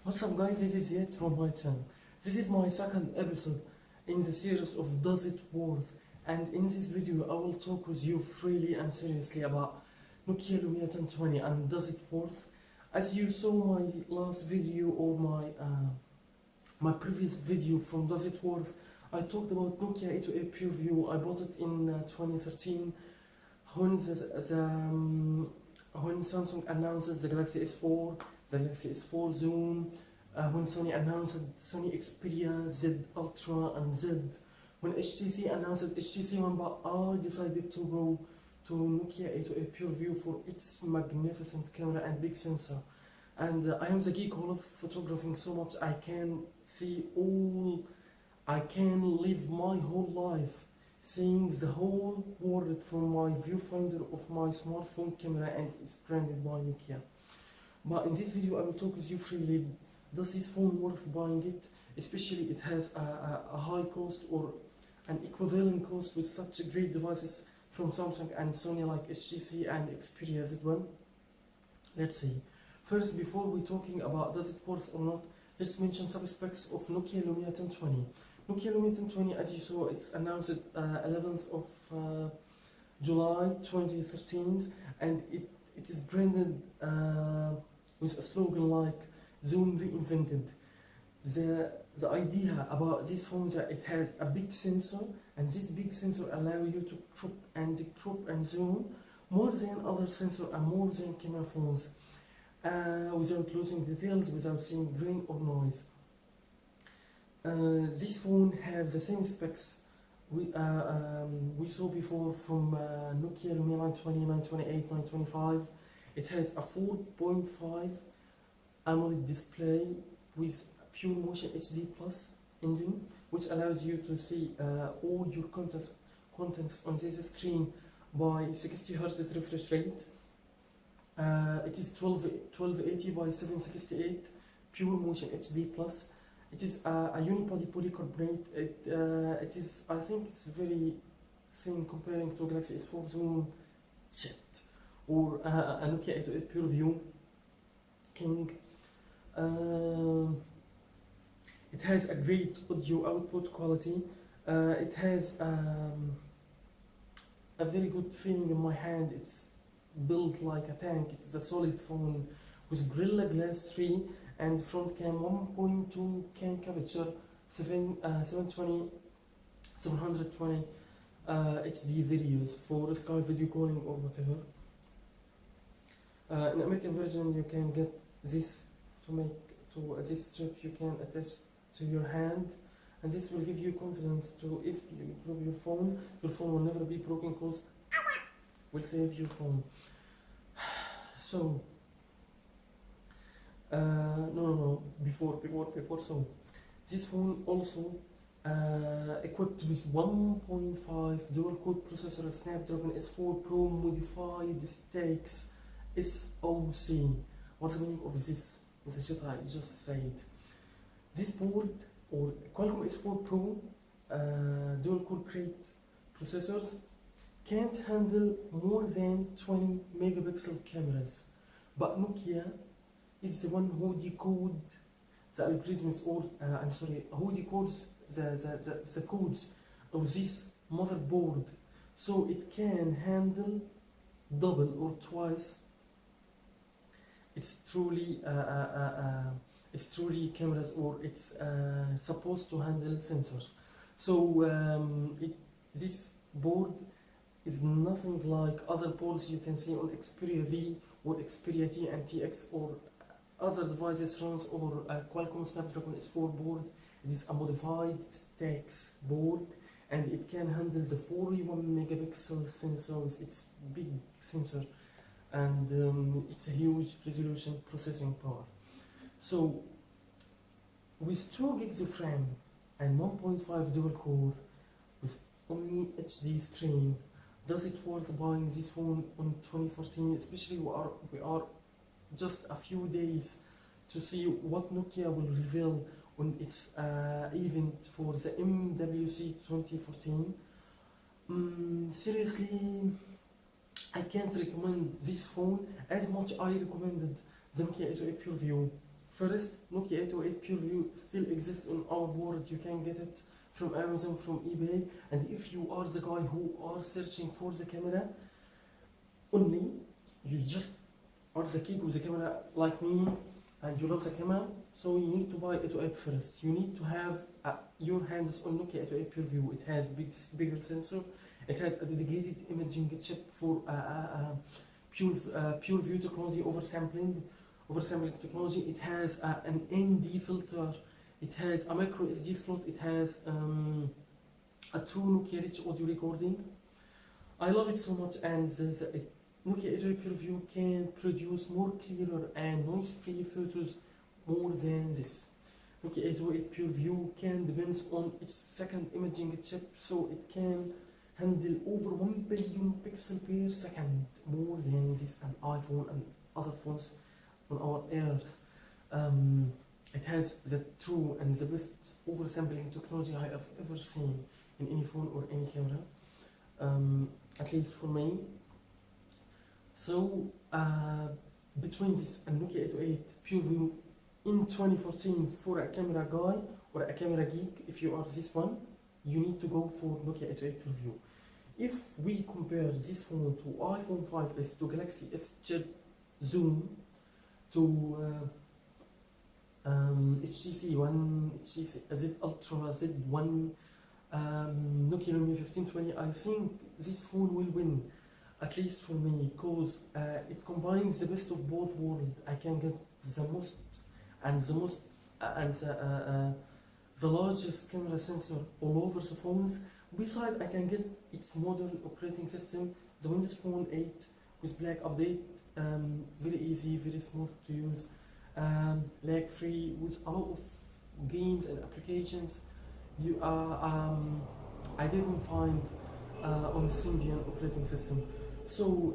What's up guys, this is Yet from my channel. This is my second episode in the series of Does It Worth, and in this video I will talk with you freely and seriously about Nokia Lumia 1020 and does it worth. As you saw my last video or my previous video from Does It Worth, I talked about Nokia 808 PureView. I bought it in 2013 when Samsung announced the Galaxy S4, the Galaxy S4 Zoom, when Sony announced Sony Xperia Z Ultra and Z, when HTC announced HTC One, but I decided to go to Nokia 808 PureView for its magnificent camera and big sensor. And I am the geek who loves photographing so much I can live my whole life seeing the whole world from my viewfinder of my smartphone camera, and it's branded by Nokia. But in this video I will talk with you freely. Does this phone worth buying it? Especially it has a high cost or an equivalent cost with such great devices from Samsung and Sony like HTC and Xperia Z1. Let's see. First, before we talking about does it worth or not, let's mention some specs of Nokia Lumia 1020. Nokia Lumia 1020, as you saw, it's announced 11th of July 2013, and it is branded with a slogan like Zoom reinvented. The idea about this phone is that it has a big sensor, and this big sensor allows you to crop and zoom more than other sensors and more than camera phones, without losing details, without seeing grain or noise. This phone has the same specs we saw before from Nokia Lumia 920, 928, 925. It has a 4.5 AMOLED display with pure motion HD Plus engine, which allows you to see all your contents on this screen by 60 Hz refresh rate. It is 1280 by 768 pure motion HD Plus. It is a unibody polycarbonate. It is, I think it's very thin comparing to Galaxy S4 Zoom or a Nokia 808 PureView King. It has a great audio output quality. It has a very good feeling in my hand. It's built like a tank. It's a solid phone with Gorilla Glass 3 and front cam 1.2 cam capture, 720 HD videos for Sky video calling or whatever. In American version you can get this this strip you can attach to your hand, and this will give you confidence to, if you drop your phone will never be broken because will save your phone. So before so this phone also equipped with 1.5 dual core processor Snapdragon S4 Pro modified stakes SoC. What's the meaning of this? This is what I just said. This board, or Qualcomm S4 Pro dual core crate processors, can't handle more than 20 megapixel cameras, but Nokia is the one who decodes the algorithms, or who decodes the codes of this motherboard, so it can handle double or twice. It's truly cameras, or it's supposed to handle sensors. So this board is nothing like other boards you can see on Xperia V or Xperia T and TX or other devices runs or Qualcomm Snapdragon S4 board. It is a modified stakes board, and it can handle the 41 megapixel sensor with its big sensor, and it's a huge resolution processing power. So with 2 gigs of RAM and 1.5 dual core with only HD screen, does it worth buying this phone on 2014? Especially we are just a few days to see what Nokia will reveal on its event for the MWC 2014. Seriously, I can't recommend this phone as much I recommended the Nokia 808 PureView First, Nokia 808 PureView still exists in our world. You can get it from Amazon, from eBay, and if you are the guy who are searching for the camera only, you just are the kid with the camera like me, and you love the camera, so you need to buy 808 first. You need to have your hands on Nokia 808 PureView. It has bigger sensor, it has a dedicated imaging chip for pure view technology, oversampling technology. It has an ND filter, it has a micro SD slot, it has a true Nokia rich audio recording. I love it so much, and Nokia 808 PureView can produce more clearer and noise-free photos more than this. Nokia 808 PureView can depends on its second imaging chip, so it can handle over 1 billion pixels per second, more than this an iPhone and other phones on our earth. It has the true and the best oversampling technology I have ever seen in any phone or any camera, at least for me. So between this and Nokia 808 PureView in 2014, for a camera guy or a camera geek, if you are this one, you need to go for Nokia 808 PureView. If we compare this phone to iPhone 5s, to Galaxy S chip, Zoom, to HTC One, HTC Z Ultra, Z1, Nokia Lumia 1520, I think this phone will win, at least for me, because it combines the best of both worlds. I can get the most and the largest camera sensor all over the phones. Besides, I can get its modern operating system, the Windows Phone 8 with black update, very easy, very smooth to use, lag free, with a lot of games and applications I didn't find on the Symbian operating system. So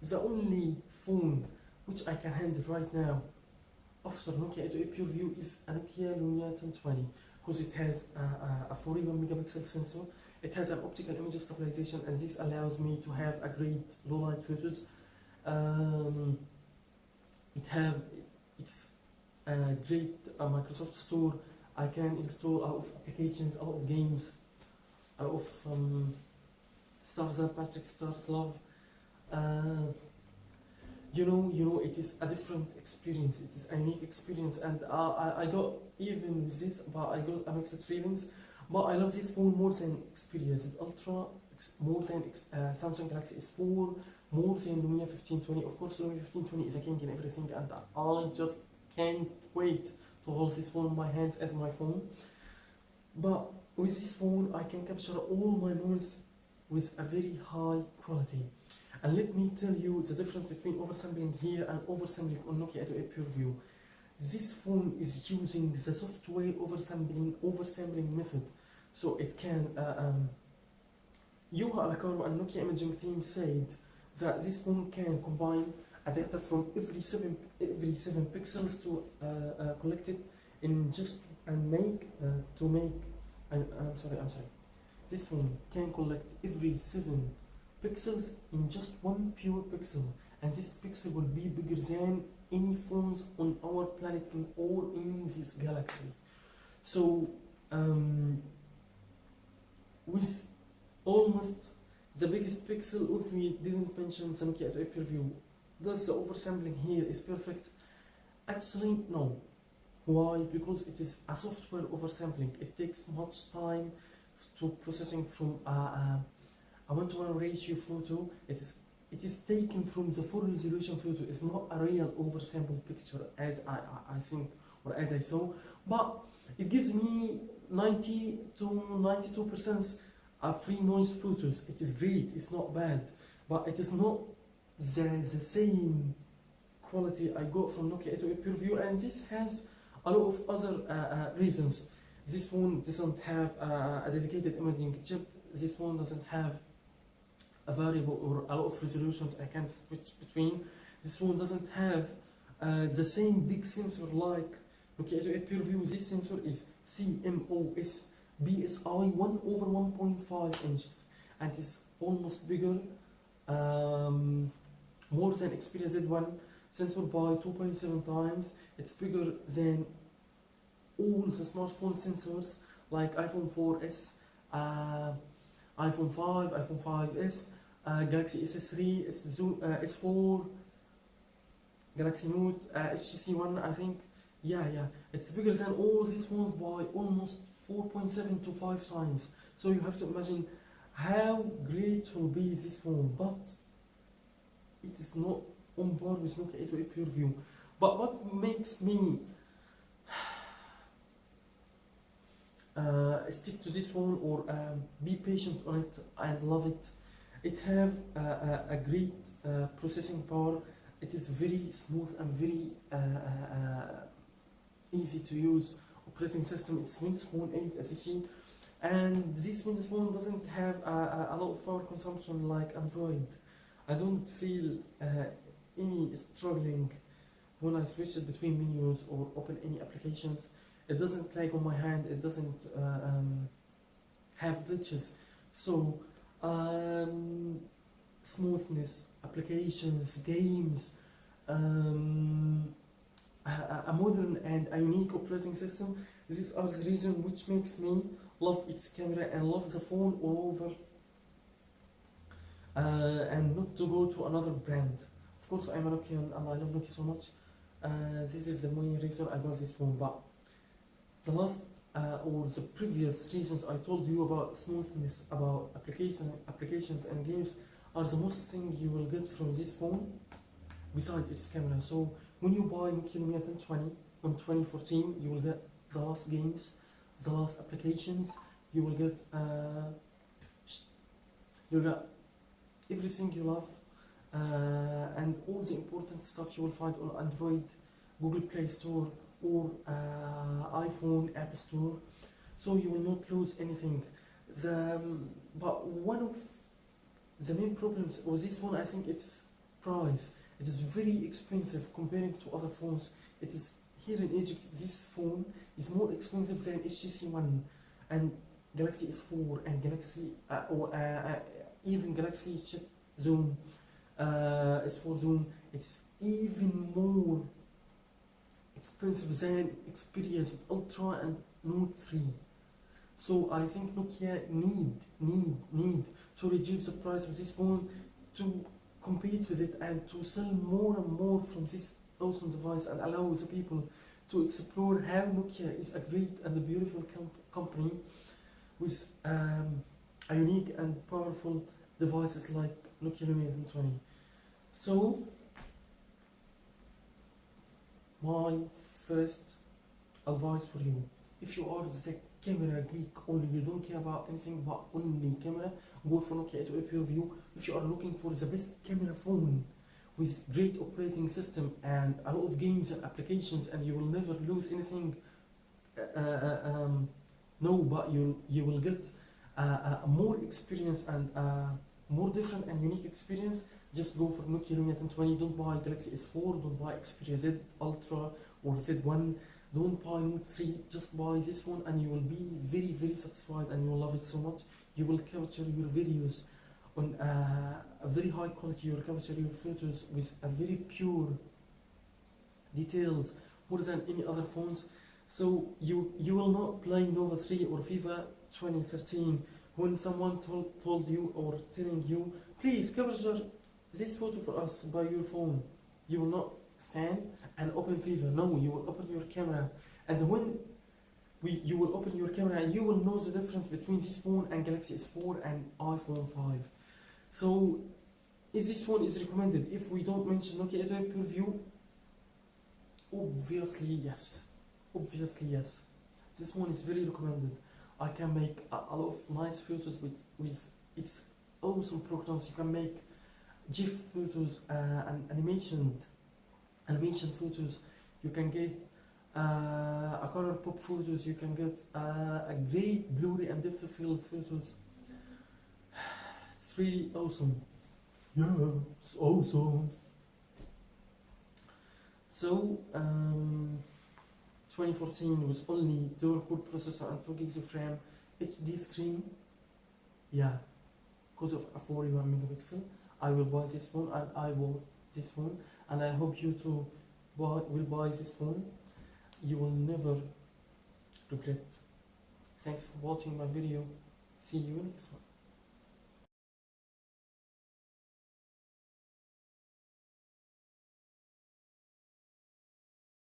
the only phone which I can handle right now after Nokia 808 PureView is a Nokia Lumia 1020, because it has a 41 megapixel sensor, it has an optical image stabilization, and this allows me to have a great low light photos. It's a great Microsoft Store. I can install a lot of applications, a lot of games, a lot of stuff that Patrick Stars love. You know, it is a different experience. It is a unique experience, and I got, even with this, but I got a mixed feelings. But I love this phone more than Xperia Z Ultra, more than Samsung Galaxy S4, more than Lumia 1520. Of course, Lumia 1520 is a king in everything, and I just can't wait to hold this phone in my hands as my phone. But with this phone, I can capture all my noise with a very high quality. And let me tell you the difference between oversampling here and oversampling on Nokia 808 PureView. This phone is using the software oversampling method, so it can. Yuha Alakaro and Nokia imaging team said that this phone can combine a data from every seven pixels to collect it in just and make to make. I'm sorry. This phone can collect every 7 pixels in just one pure pixel, and this pixel will be bigger than any phones on our planet or in this galaxy. So with almost the biggest pixel, if we didn't mention the Nokia 808 PureView, does the oversampling here is perfect? Actually no. Why? Because it is a software oversampling. It takes much time to processing from a 1:1 ratio photo. It is taken from the full resolution photo. It's not a real oversampled picture as I think, or as I saw, but it gives me 90 to 92% free noise photos. It is great, it's not bad, but it is not the same quality I got from Nokia 808 PureView, and this has a lot of other reasons. This phone doesn't have a dedicated imaging chip. This phone doesn't have a variable or a lot of resolutions I can switch between. This phone doesn't have the same big sensor like Nokia 808 PureView. This sensor is CMOS BSI 1/1.5 inches, and it's almost bigger, more than Xperia Z1, sensor by 2.7 times. It's bigger than all the smartphone sensors like iPhone 4S, iPhone 5, iPhone 5S, Galaxy S3, S4, Galaxy Note, HTC One, I think. Yeah, it's bigger than all these phones by almost 4.7 to 5 times. So you have to imagine how great will be this phone, but it is not on par with Nokia 808 PureView. But what makes me stick to this phone or be patient on it and love it, it have a great processing power. It is very smooth and very easy to use operating system. It's Windows Phone 8 as you see, and this Windows Phone doesn't have a lot of power consumption like Android. I don't feel any struggling when I switch it between menus or open any applications. It doesn't lag on my hand, it doesn't have glitches. So smoothness, applications, games, a modern and a unique operating system, these are the reason which makes me love its camera and love the phone all over, and not to go to another brand. Of course I'm a Nokian and I love Nokia so much. This is the main reason I got this phone, but the last or the previous reasons I told you about smoothness, about applications and games are the most thing you will get from this phone besides its camera. So when you buy Nokia Lumia 1020 on 2014, you will get the last games, the last applications, you will get everything you love, and all the important stuff you will find on Android, Google Play Store, or iPhone App Store. So you will not lose anything. But one of the main problems with this phone, I think, it's price. It is very expensive comparing to other phones. It is here in Egypt. This phone is more expensive than HTC One and Galaxy S4 and Galaxy even Galaxy Zoom, S4 Zoom. It's even more expensive than Xperia Ultra and Note 3. So I think Nokia need to reduce the price of this phone to compete with it and to sell more and more from this awesome device and allow the people to explore how Nokia is a great and a beautiful company with a unique and powerful devices like Nokia Lumia 1020. So my first advice for you, if you are the camera geek only, you don't care about anything but only camera, go for Nokia 808 PureView. If you are looking for the best camera phone with great operating system and a lot of games and applications and you will never lose anything, no, but you will get a more experience and more different and unique experience, just go for Nokia Lumia 1020. Don't buy Galaxy S4, don't buy Xperia Z Ultra or Z1, don't buy Note 3, just buy this one and you will be very, very satisfied and you will love it so much. You will capture your videos on a very high quality, you will capture your photos with a very pure details, more than any other phones. So you will not play Nova 3 or FIFA 2013 when someone told you or telling you, please capture this photo for us by your phone. You will not stand and open FIFA. No, you will open your camera, and when you will open your camera and you will know the difference between this phone and Galaxy S4 and iPhone 5. So if this phone is recommended, if we don't mention Nokia 808 PureView, obviously yes. This one is very recommended. I can make a lot of nice photos with its awesome programs. You can make GIF photos and animation photos. You can get a color pop photos. You can get a great blurry and depth of field photos. It's really awesome. Yeah, it's awesome. So 2014 with only dual core processor and 2 gigs of RAM, HD screen. Yeah, because of a 41 megapixel. I will buy this phone and I bought this phone, and I hope you too will buy this phone. You will never regret. Thanks for watching my video. See you next one.